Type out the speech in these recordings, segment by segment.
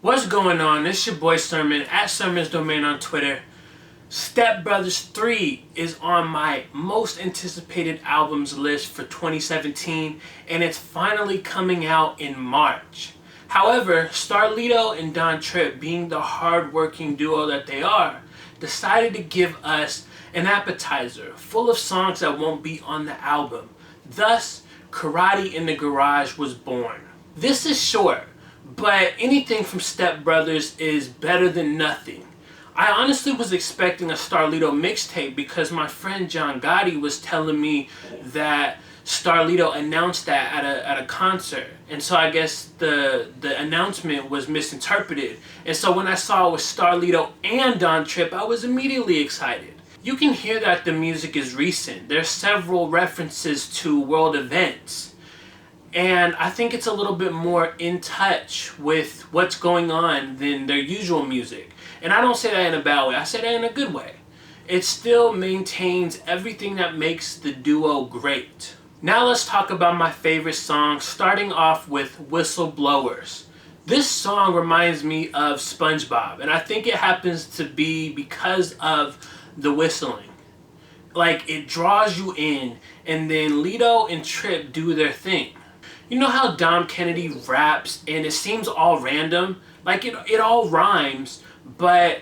What's going on? It's your boy Sermon at Sermon's Domain on Twitter. Step Brothers 3 is on my most anticipated albums list for 2017, and it's finally coming out in March. However, Starlito and Don Trip, being the hard-working duo that they are, decided to give us an appetizer full of songs that won't be on the album. Thus, Karate in the Garage was born. This is short, but anything from Step Brothers is better than nothing. I honestly was expecting a Starlito mixtape because my friend John Gotti was telling me that Starlito announced that at a concert. And so I guess the announcement was misinterpreted. And so when I saw it was Starlito and Don Trip, I was immediately excited. You can hear that the music is recent. There's several references to world events. And I think it's a little bit more in touch with what's going on than their usual music. And I don't say that in a bad way, I say that in a good way. It still maintains everything that makes the duo great. Now let's talk about my favorite song, starting off with Whistleblowers. This song reminds me of SpongeBob, and I think it happens to be because of the whistling. Like, it draws you in, and then Lito and Trip do their thing. You know how Dom Kennedy raps and it seems all random? Like it all rhymes, but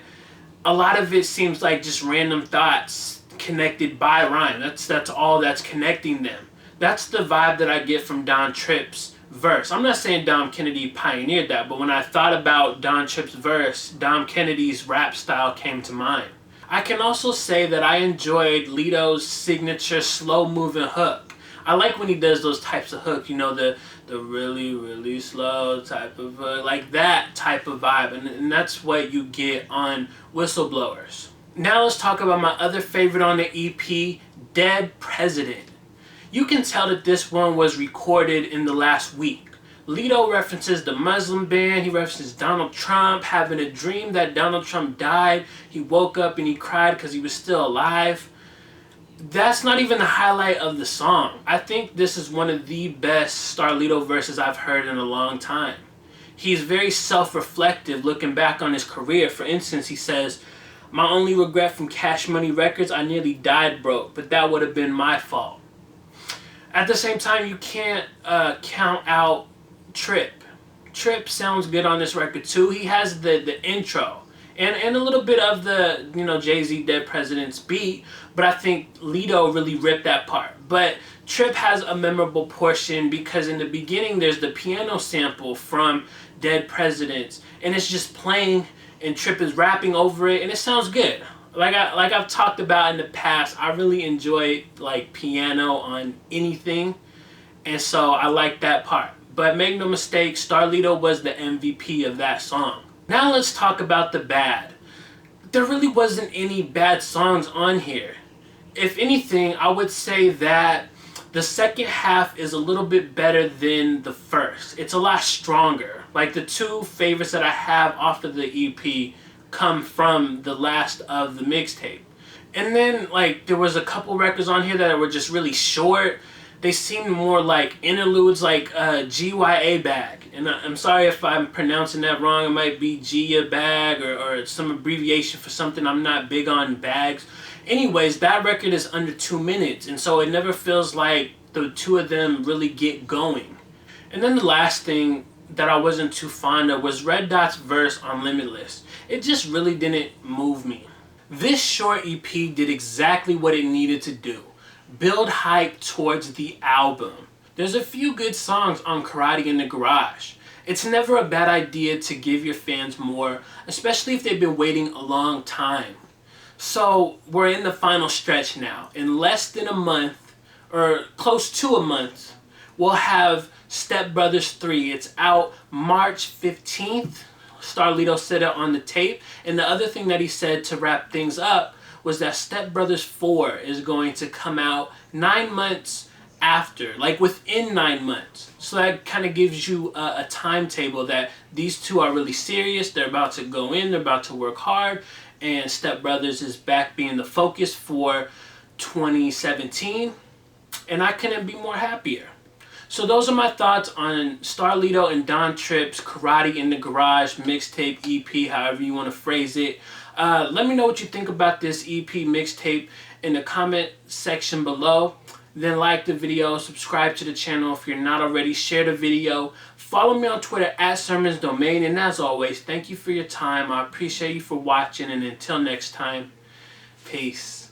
a lot of it seems like just random thoughts connected by rhyme. That's all that's connecting them. That's the vibe that I get from Don Tripp's verse. I'm not saying Dom Kennedy pioneered that, but when I thought about Don Tripp's verse, Dom Kennedy's rap style came to mind. I can also say that I enjoyed Lito's signature slow-moving hook. I like when he does those types of hooks, you know, the really, really slow type of hook, like that type of vibe, and that's what you get on Whistleblowers. Now let's talk about my other favorite on the EP, Dead President. You can tell that this one was recorded in the last week. Lito references the Muslim ban, he references Donald Trump having a dream that Donald Trump died. He woke up and he cried because he was still alive. That's not even the highlight of the song. I think this is one of the best Starlito verses I've heard in a long time. He's very self-reflective looking back on his career. For instance, he says, "My only regret from Cash Money Records, I nearly died broke, but that would have been my fault." At the same time, you can't count out Trip. Trip sounds good on this record too. He has the intro. And a little bit of the, Jay-Z Dead President's beat, but I think Lito really ripped that part. But Trip has a memorable portion because in the beginning there's the piano sample from Dead Presidents, and it's just playing, and Trip is rapping over it, and it sounds good. Like I've talked about in the past, I really enjoy like piano on anything, and so I like that part. But make no mistake, Starlito was the MVP of that song. Now let's talk about the bad. There really wasn't any bad songs on here. If anything, I would say that the second half is a little bit better than the first. It's a lot stronger. Like the two favorites that I have off of the EP come from the last of the mixtape. And then like there was a couple records on here that were just really short. They seemed more like interludes, like GYA Bag. And I'm sorry if I'm pronouncing that wrong. It might be Gia Bag or some abbreviation for something. I'm not big on bags. Anyways, that record is under 2 minutes, and so it never feels like the two of them really get going. And then the last thing that I wasn't too fond of was Red Dot's verse on Limitless. It just really didn't move me. This short EP did exactly what it needed to do. Build hype towards the album. There's a few good songs on Karate in the Garage. It's never a bad idea to give your fans more, especially if they've been waiting a long time. So we're in the final stretch now. In less than a month, or close to a month, we'll have Step Brothers 3. It's out March 15th. Starlito said it on the tape. And the other thing that he said to wrap things up was that Step Brothers 4 is going to come out 9 months after, like within 9 months. So that kind of gives you a timetable that these two are really serious. They're about to go in, they're about to work hard, and Step Brothers is back being the focus for 2017. And I couldn't be more happier. So those are my thoughts on Starlito and Don Trip's Karate in the Garage mixtape EP, however you want to phrase it. Let me know what you think about this EP mixtape in the comment section below. Then like the video, subscribe to the channel if you're not already, share the video, follow me on Twitter at SermonsDomain, and as always, thank you for your time. I appreciate you for watching, and until next time, peace.